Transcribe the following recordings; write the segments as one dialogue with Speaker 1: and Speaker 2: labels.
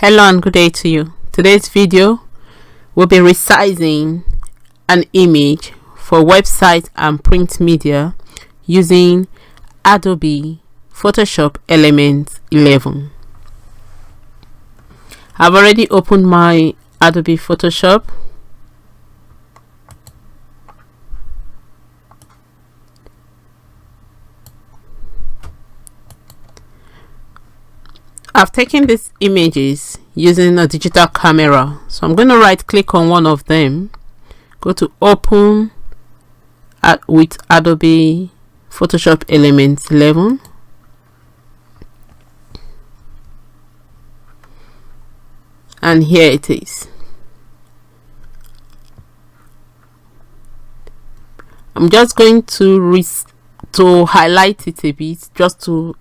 Speaker 1: Hello and good day to you. Today's video will be resizing an image for website and print media using Adobe Photoshop Element 11. I've already opened my Adobe Photoshop. I've taken these images using a digital camera, so I'm going to right click on one of them, go to open with Adobe Photoshop Element 11, and here it is. I'm just going to highlight it a bit, just to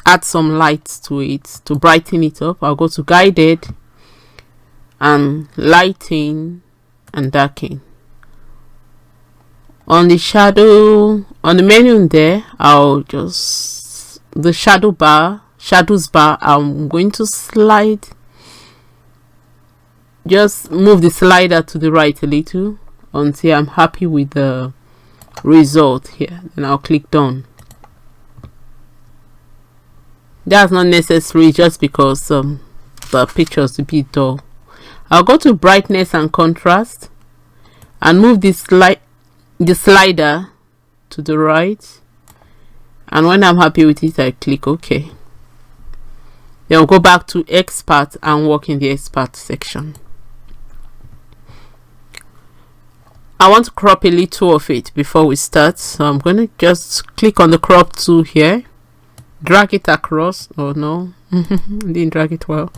Speaker 1: add some light to it, to brighten it up. I'll go to guided and lighting and darken. On the shadow, on the menu there, I'll just the shadows bar, I'm going to slide, just move the slider to the right a little until I'm happy with the result here. Then I'll click done. That's not necessary, just because the pictures a bit dull. I'll go to brightness and contrast and move the slider to the right, and when I'm happy with it, I click OK. Then I'll go back to expert and work in the expert section. I want to crop a little of it before we start, so I'm going to just click on the crop tool here, drag it across. Oh no, didn't drag it well.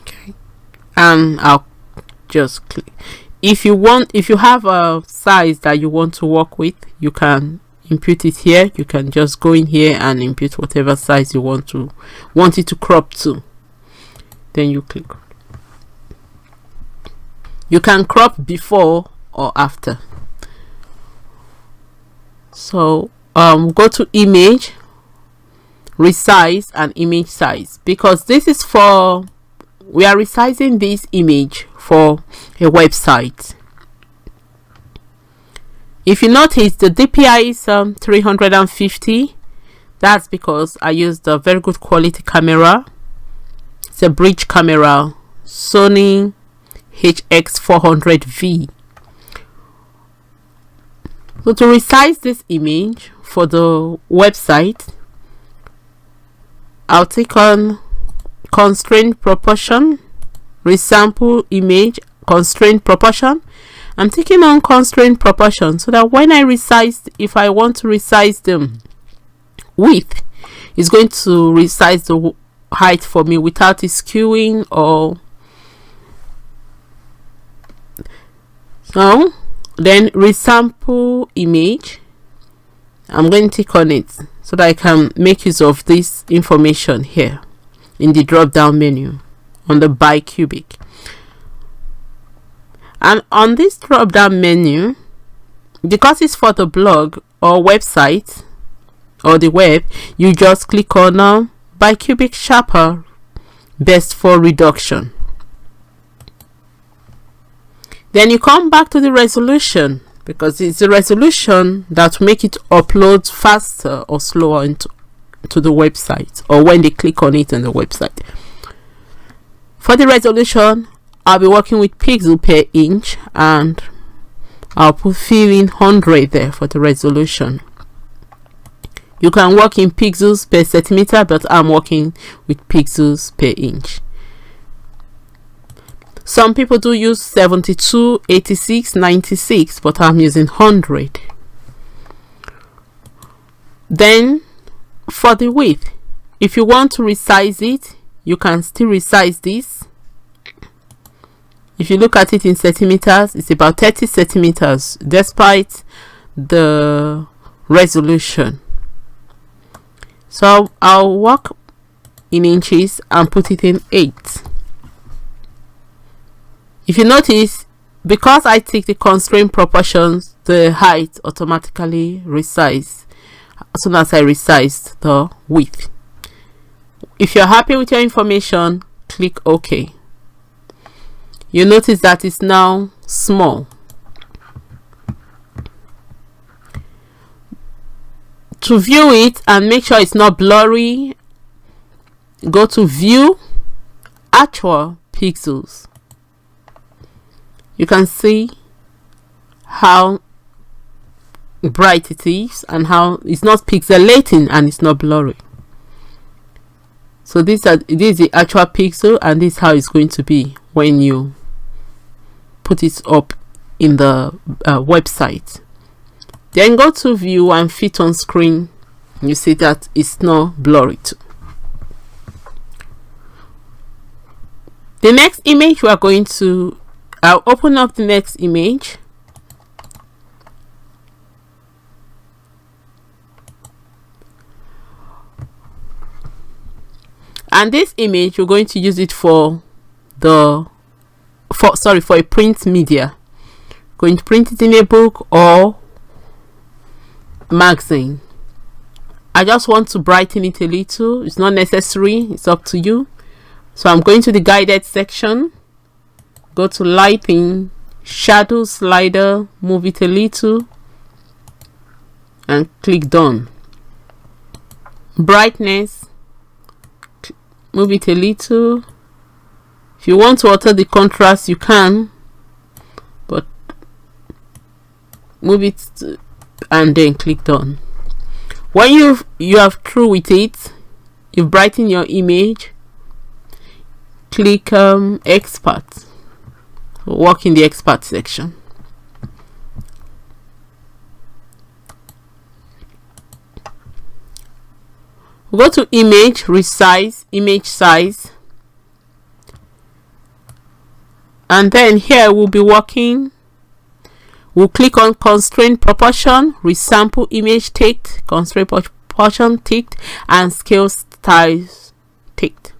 Speaker 1: Okay, and I'll just click. If you have a size that you want to work with, you can input it here. You can just go in here and input whatever size you want it to crop to. Then you click. You can crop before or after. So go to image, resize and image size, because this is we are resizing this image for a website. If you notice, the DPI is 350. That's because I used a very good quality camera. It's a bridge camera, Sony HX400V. So to resize this image for the website, I'll take on constraint proportion, resample image, constraint proportion. I'm taking on constraint proportion so that when I resize, if I want to resize the width, it's going to resize the height for me without it skewing or so. Then resample image, I'm going to click on it so that I can make use of this information here in the drop down menu on the bicubic. And on this drop down menu, because it's for the blog or website or the web, you just click on bicubic sharper best for reduction. Then you come back to the resolution, because it's the resolution that will make it upload faster or slower into the website, or when they click on it on the website. For the resolution, I'll be working with pixel per inch, and I'll put fill in 100 there for the resolution. You can work in pixels per centimeter, but I'm working with pixels per inch. Some people do use 72, 86, 96, but I'm using 100. Then for the width, if you want to resize it, you can still resize this. If you look at it in centimeters, it's about 30 centimeters despite the resolution. So I'll work in inches and put it in 8. If you notice, because I take the constraint proportions, the height automatically resize as soon as I resized the width. If you're happy with your information, click OK. You notice that it's now small. To view it and make sure it's not blurry, go to View, Actual Pixels. You can see how bright it is and how it's not pixelating and it's not blurry. So this is the actual pixel, and this is how it's going to be when you put it up in the website. Then go to View and Fit on Screen. You see that it's not blurry too. The next image we are going to, I'll open up the next image. And this image, we're going to use it for a print media. Going to print it in a book or magazine. I just want to brighten it a little. It's not necessary, it's up to you. So I'm going to the guided section, go to lighting, shadow slider, move it a little and click done. Brightness, move it a little. If you want to alter the contrast, you can, but move it and then click done. When you have through with it, you've brightened your image, click expert, work in the expert section. Go to image, resize, image size, and then here we'll be working. We'll click on constraint proportion, resample image ticked, constraint proportion ticked, and scale styles ticked.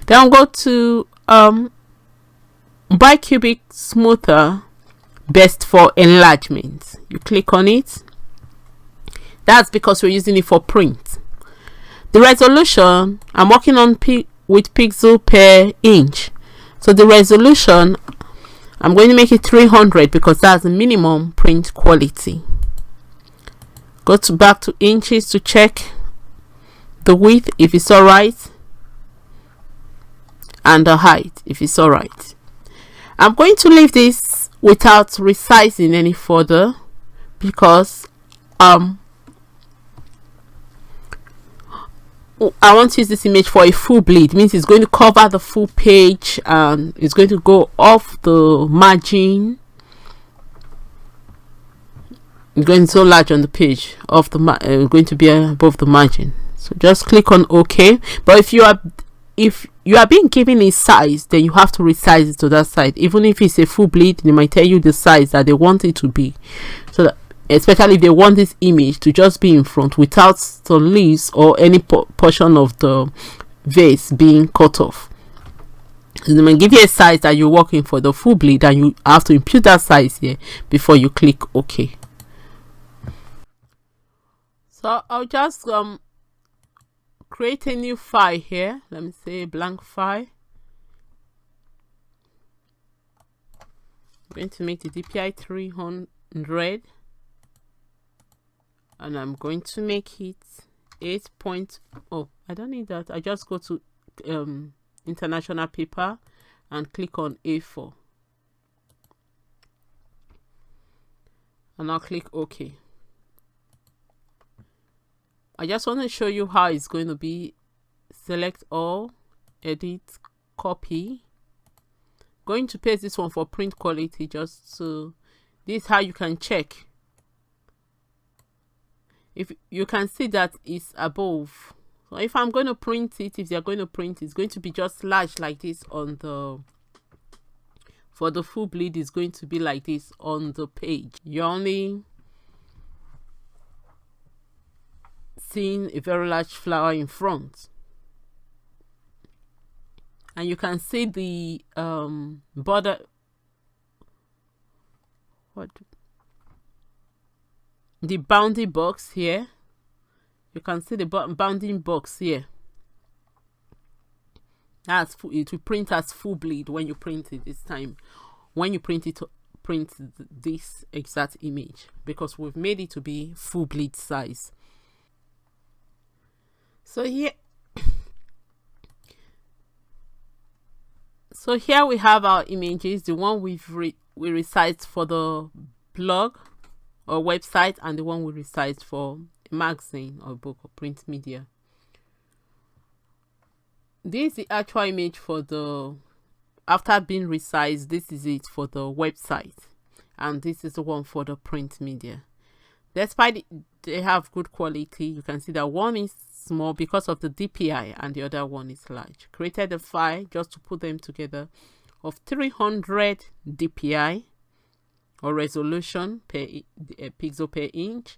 Speaker 1: Then we'll go to bicubic smoother, best for enlargement. You click on it. That's because we're using it for print. The resolution, I'm working on with pixel per inch. So the resolution, I'm going to make it 300 because that's the minimum print quality. Go back to inches to check the width if it's alright, and the height if it's alright. I'm going to leave this without resizing any further because I want to use this image for a full bleed. It means it's going to cover the full page and it's going to go off the margin. It's going so large on the page, off the going to be above the margin. So just click on OK. But if you are being given a size, then you have to resize it to that size. Even if it's a full bleed, they might tell you the size that they want it to be, so that, especially if they want this image to just be in front without the leaves or any portion of the vase being cut off. So they might give you a size that you're working for the full bleed, and you have to input that size here before you click OK. So I'll just create a new file here. Let me say blank file. I'm going to make the DPI 300. And I'm going to make it 8 point. Oh, I don't need that. I just go to international paper and click on A4, and I'll click OK. I just want to show you how it's going to be. Select all, edit, copy. Going to paste this one for print quality, just so this is how you can check. If you can see that it's above. So if I'm going to print it, if they're going to print, it's going to be just large like this on the, for the full bleed is going to be like this on the page. You're only seeing a very large flower in front, and you can see the border, the bounding box here. You can see the bounding box here. it will print as full bleed when you print it this time. When you print it, print this exact image, because we've made it to be full bleed size. So here we have our images, the one we resized for the blog or website, and the one we resized for a magazine or book or print media. This is the actual image for the, after being resized, this is it for the website, and this is the one for the print media. Despite they have good quality, you can see that one is small because of the DPI and the other one is large. Created a file just to put them together of 300 DPI or resolution per pixel per inch,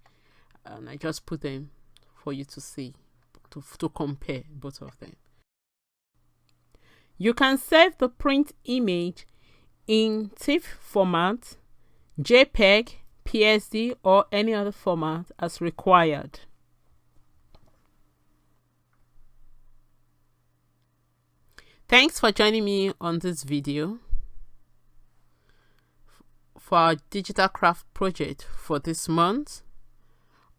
Speaker 1: and I just put them for you to see, to compare both of them. You can save the print image in TIFF format, JPEG, PSD, or any other format as required. Thanks for joining me on this video for our digital craft project for this month.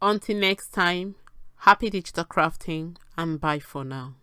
Speaker 1: Until next time, happy digital crafting and bye for now.